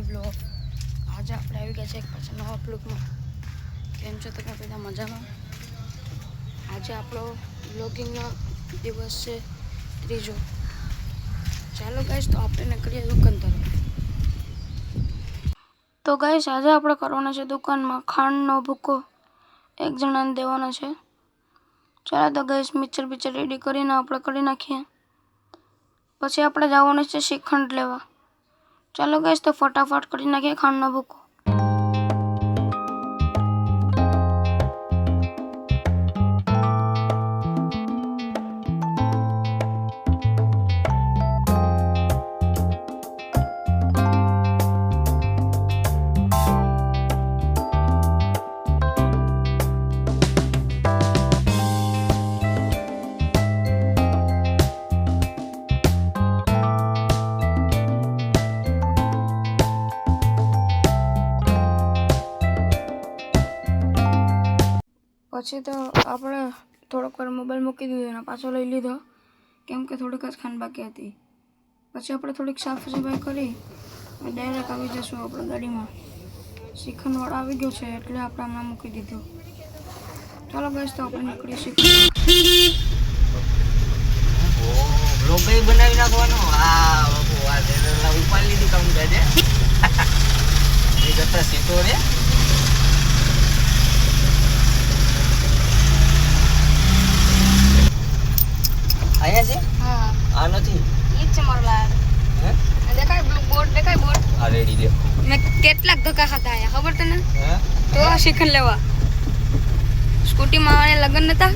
Blog. આજે આપણે આવી ગયા છે એક પાછા નવા બ્લોગમાં. કેમ છો તમે બધા મજામાં? આજે આપણો બ્લોગિંગનો દિવસ છે ત્રીજો. ચાલો ગાઈસ, તો આપણે નીકળીએ દુકાન તરફ. તો ગાઈસ, આજે આપણે કરવાના છે દુકાનમાં ખાંડનો ભૂકો. એક જણાને દેવાનો છે. ચાલો તો ગાઈસ, મિક્સર રેડી કરીને આપણે કરી નાખીએ. પછી આપણે જવાનું છે શ્રીખંડ લેવા. ચાલો ગાઈસ, તો ફટાફટ કરી નાખીએ ખાંડનો ભૂકો. પછી તો આપણે થોડોક વાર મોબાઈલ મૂકી દીધો અને પાછો લઈ લીધો, કેમ કે થોડીક જ ખાંડ બાકી હતી. પછી આપણે થોડીક સાફ સફાઈ કરી અને ડાયરેક્ટ આવી જશું આપણે ગાડીમાં. શ્રીખંડવાળો આવી ગયો છે એટલે આપણે હમણાં મૂકી દીધું. ચાલો ગાઈસ, તો આપણે નીકળી શ્રીખંડ. બ્લોગ બનાવી નાખવાનો. આ બાપુ આ ઉપાડી લીધું કામ કરે એ કરતા સીધો રે. આયા છે? હા, આ નથી. ઈ જ છે મારો લાડ. હે? દેખાય બોર્ડ, દેખાય બોર્ડ. આ રેડી લે. મેં કેટલાક ધક્કા ખાધા આયા ખબર તને? હે? તો આ શ્રીખંડ લેવા સ્કૂટીમાં આવવાને લગન નતા.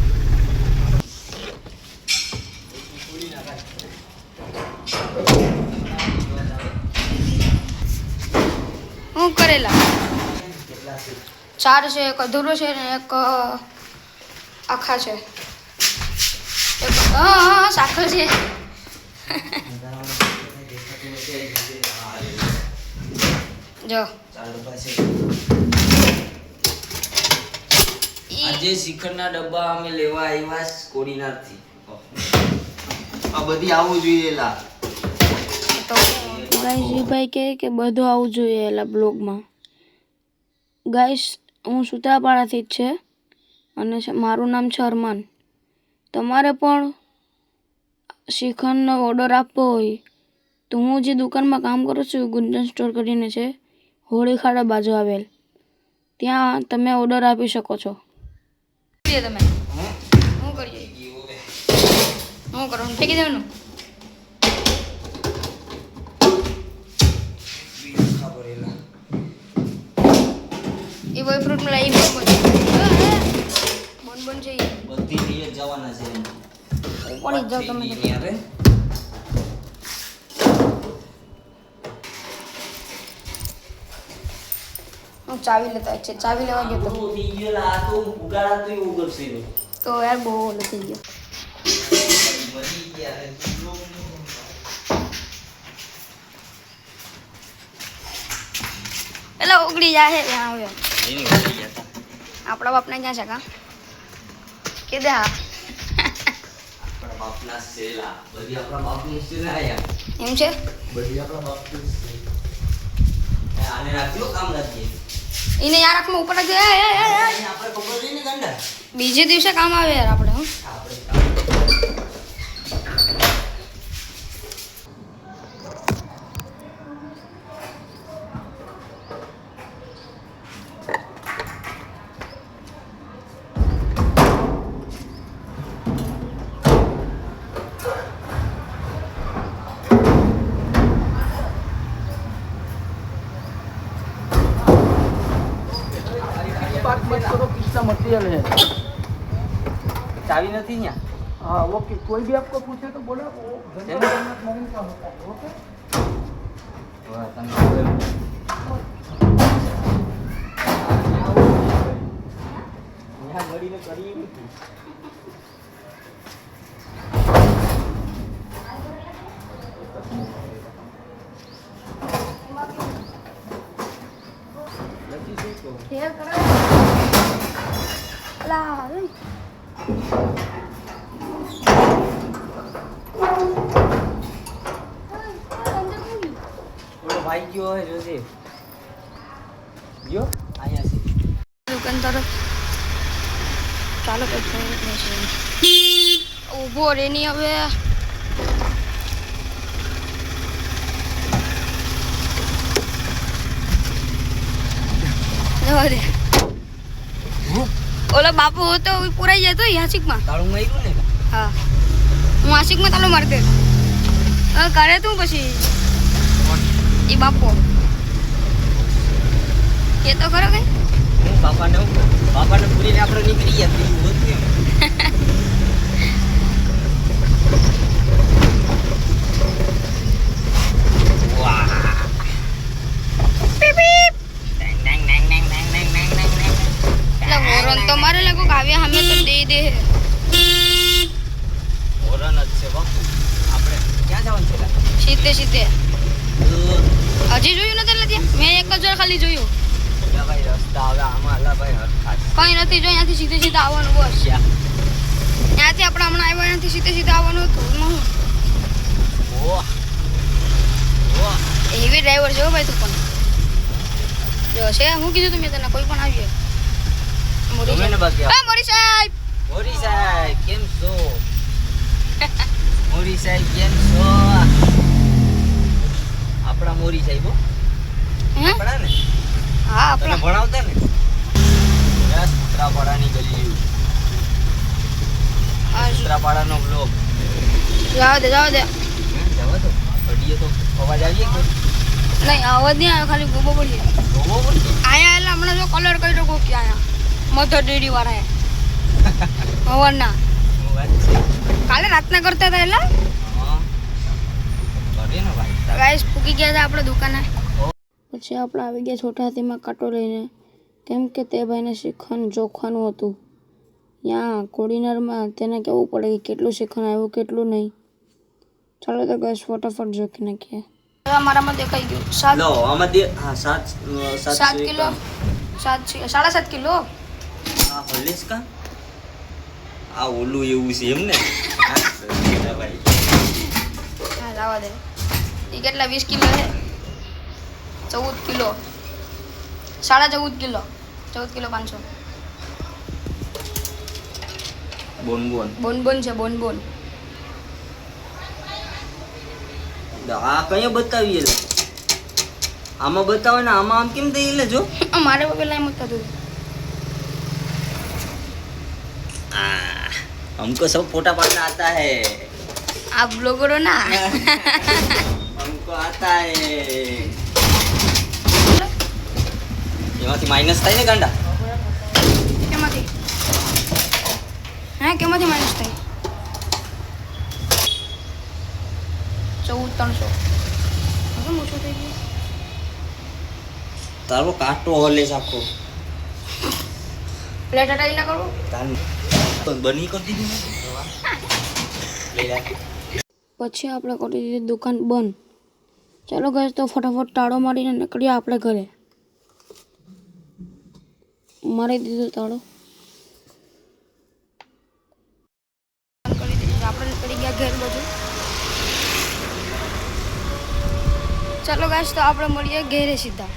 હું કરેલા 4 છે, એક અધૂરો છે ને એક આખા છે. એક સાકર છે. જો આજે શ્રીખંડના ડબ્બા અમે લેવા આવ્યા કોડીનારથી. આ બધી આવું જોઈએ લા. તો ગાઈસ, ભાઈ કે બધું આવું જોઈએ એલા બ્લોગમાં. ગાઈસ, હું સુત્રાપાડાથી જ છે અને મારું નામ છે અરમાન. તમારે પણ શ્રીખંડનો ઓર્ડર આપવો હોય તો હું જે દુકાનમાં કામ કરું છું, ગુંજન સ્ટોર કરીને છે, હોળી ખાડા બાજુ આવેલ, ત્યાં તમે ઓર્ડર આપી શકો છો. તમે શું કરીએ? શું કરો? ફેંકી દેવાનું? એ બોયફ્રૂટ માં લાવી બન છે. બધી નિયત જવાના છે. પડી જાવ તમે. હું ચાવી લેતા છે, ચાવી લેવા ગયો તો યાર બહુ ઓલું થઈ ગયો. એટલે ઉગડી જાય છે ત્યાં આવ્યો. આપણા બાપને ક્યાં છે કા કે દે? હા, આપણા બાપના સેલા બધી આપણા બાપની સેલા આયા. એમ છે? બધી આપણા બાપની સેલા. આને રાખ્યો કામ રાખીએ. એને યાર આંખમાં ઉપર રાખજો. આપણે ખબર નહીં ને ગંડા. બીજે દિવસે કામ આવે યાર આપણે. હું मटेरियल है, चाबी नहीं यहाँ. हाँ ओके, कोई भी आपको पूछे तो बोलो वो मोबाइल का होता है. ओके यहाँ गड़ी ने करी नहीं. આવી ગયો હોય જોજે જો અહીંયા છે દુકાન તરફ ચાલો કઈ ઊભો રે ની હવે જવા દે ઓલો બાપુ હતો એ પુરાઈ જતો આશિકમાં તાળું માર્યું ને હા હું આશિકમાં તાલો મારી દે કરે તું પછી એ બાપો એ તો ખરો કઈ હું બાપાને પૂરીને આપણે નીકળી ગયા બીજું હોતું એમ વાહ પીપ પીપ એટલે મોરન તો મારે લાગુ કાવ્યા હમે તો દે દે ઓરન જ છે બાપુ આપણે ક્યાં જવાનું છે સીધે સીધે હજી જોયું નથી એટલે ત્યાં મેં એક જ વાર ખાલી જોયું ભાઈ રસ્તા હવે આમાં અલા ભાઈ હરખાત કઈ નથી જો અહીંયાથી સીધે સીધા આવવાનું બસ ત્યાંથી આપણે હમણાં આવ્યા ત્યાંથી સીધે સીધા આવવાનું હતું એમાં હું ઓહ ઓહ હેવી ડ્રાઈવર છે હો ભાઈ તું પણ જો છે હું કીધું તું મેં તને કોઈ પણ આવીએ મોરી ગમે ને બાકી સાહેબ મોરી સાહેબ મોરી સાહેબ કેમ છો મોરી સાહેબ કેમ છો આપણા મોરી સાહેબ હો હે આપણા ને હા તને આપણા ભણાવતા ને સૂત્રાપાડાની ગલી હા સૂત્રાપાડાનો બ્લોગ જાવ દે જવા તો ઘડીએ તો અવાજ આવીએ કે નહીં અવાજ નહીં આવ્યો ખાલી ગોબો પડી જોવો પડશે આયા એટલે હમણાં જો કલર કર્યો કોકી આયા મધર ડેરી વાળા હવનના હું વાત છે કાલે રાતના કરતા હતા એટલે હા કરે ને ભાઈ તો ગાઈસ પૂકી ગયા હતા આપણે દુકાને પછી આપણે આવી ગયા છોટા હાથીમાં કાંટો લઈને કેમ કે તે ભાઈને શીખવાનું જોખવાનું હતું ત્યાં કોર્ડિનરમાં તેને કહેવું પડે કે કેટલું શીખવાનું આવ્યું કેટલું નહીં ચાલો તો ગાઈસ ફટાફટ જોખી નાખીએ મારામાં દેખાઈ ગયું લો આમાં દે હા 7 કિલો 7.5 કિલો આ હોલિસ કા આ ઓલું એવું છે એમ ને ભાઈ હા લાવા દે એ કેટલા 20 કિલો છે 14 કિલો 14.5 કિલો 14 કિલો 500 બોન છે બોન આ કઈ બતાવીએ લે આમાં બતાવે ને આમાં આમ કેમ દઈ લે જો મારે પેલા એમ હતું हमको सब फोटा पाड़ना आता है आप ब्लॉगरो ना हमको आता है એમાંથી માઈનસ થાય ને ગાંડા કેમાંથી હા કેમાંથી માઇનસ થાય 14,300 હવે મોટું થઈ ગયું તારો કાંટો હલે આખો પ્લેટ હટાવી ના કરું બની કરી દીધી લઈ લે પછી આપણે કરી દીધી દુકાન બંધ ચાલો ગઈ તો ફટાફટ તાળો મારીને નીકળીએ આપણે ઘરે મારી દીધો તાળો કરી દીધી આપણે નીકળી ગયા ઘર બાજુ ચાલો ગાઈસ તો આપણે મળીએ ઘેરે સીધા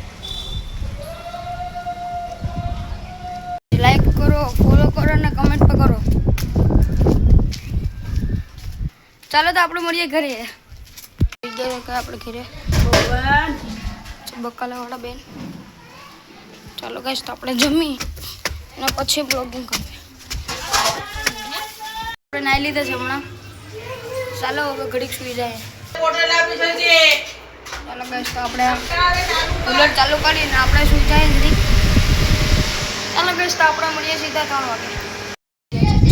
લાઈક કરો ફોલો કરો અને કમેન્ટ પણ કરો ચાલો તો આપણે મળીએ ઘરે આપણે ઘરે બકાલા વાળા બેન ચાલો ગાઈસ તો આપણે જમી અને પછી બ્લોગિંગ કરીએ આપણે નાઈ લીધા છે હમણાં ચાલો હવે ઘડીક સુઈ જાય ચાલો ગાઈસ તો આપણે કુલર ચાલુ કરીને આપણે સુઈ જાય ઘડીક ચાલો ગાઈસ તો આપણે મળીએ સીધા 3 વાગે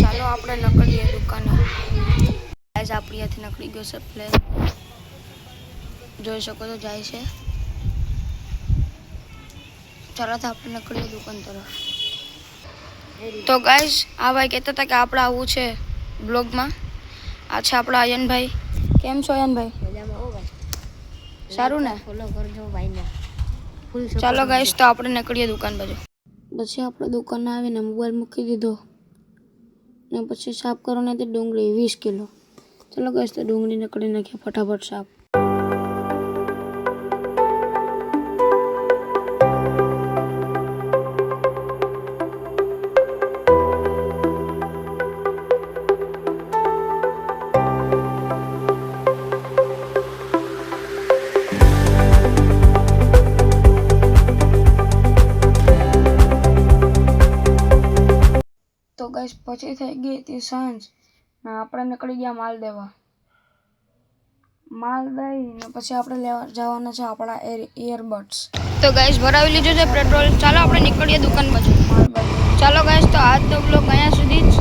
ચાલો આપણે નીકળીએ દુકાને ગાઈસ આપણી હાથે નીકળી ગયો છે પ્લેન જોઈ શકો તો જાય છે ચાલો તો આપણે નીકળીએ દુકાન તરફ તો ગાઈસ આ ભાઈ કહેતા હતા કે આપણે આવું છે બ્લોગમાં આ છે આપણા અયનભાઈ કેમ છો અયનભાઈ સારું ને ફોલો કરજો ભાઈને ચાલો ગાઈસ તો આપણે નીકળીએ દુકાન બાજુ પછી આપણે દુકાને આવીને મોબાઈલ મૂકી દીધો ને પછી સાફ કરવાની હતી ડુંગળી 20 કિલો ચાલો ગાઈસ તો ડુંગળી નીકળી નાખીએ ફટાફટ સાફ પછી થઈ ગઈ હતી સાંજ ને આપણે નીકળી ગયા માલ દેવા. માલ દઈને પછી આપણે લેવા જવાના છે આપણા ઇયરબડ્સ. તો ગાઈસ ભરાવી લીધું છે પેટ્રોલ. ચાલો આપણે નીકળીએ દુકાન બાજુ. ચાલો ગાઈસ, તો આજનો બ્લોગ અહીંયા સુધી જ.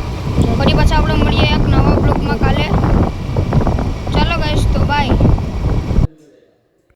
ફરી પાછા આપણે મળીએ એક નવા બ્લોગમાં કાલે. ચાલો ગાઈસ, તો બાય.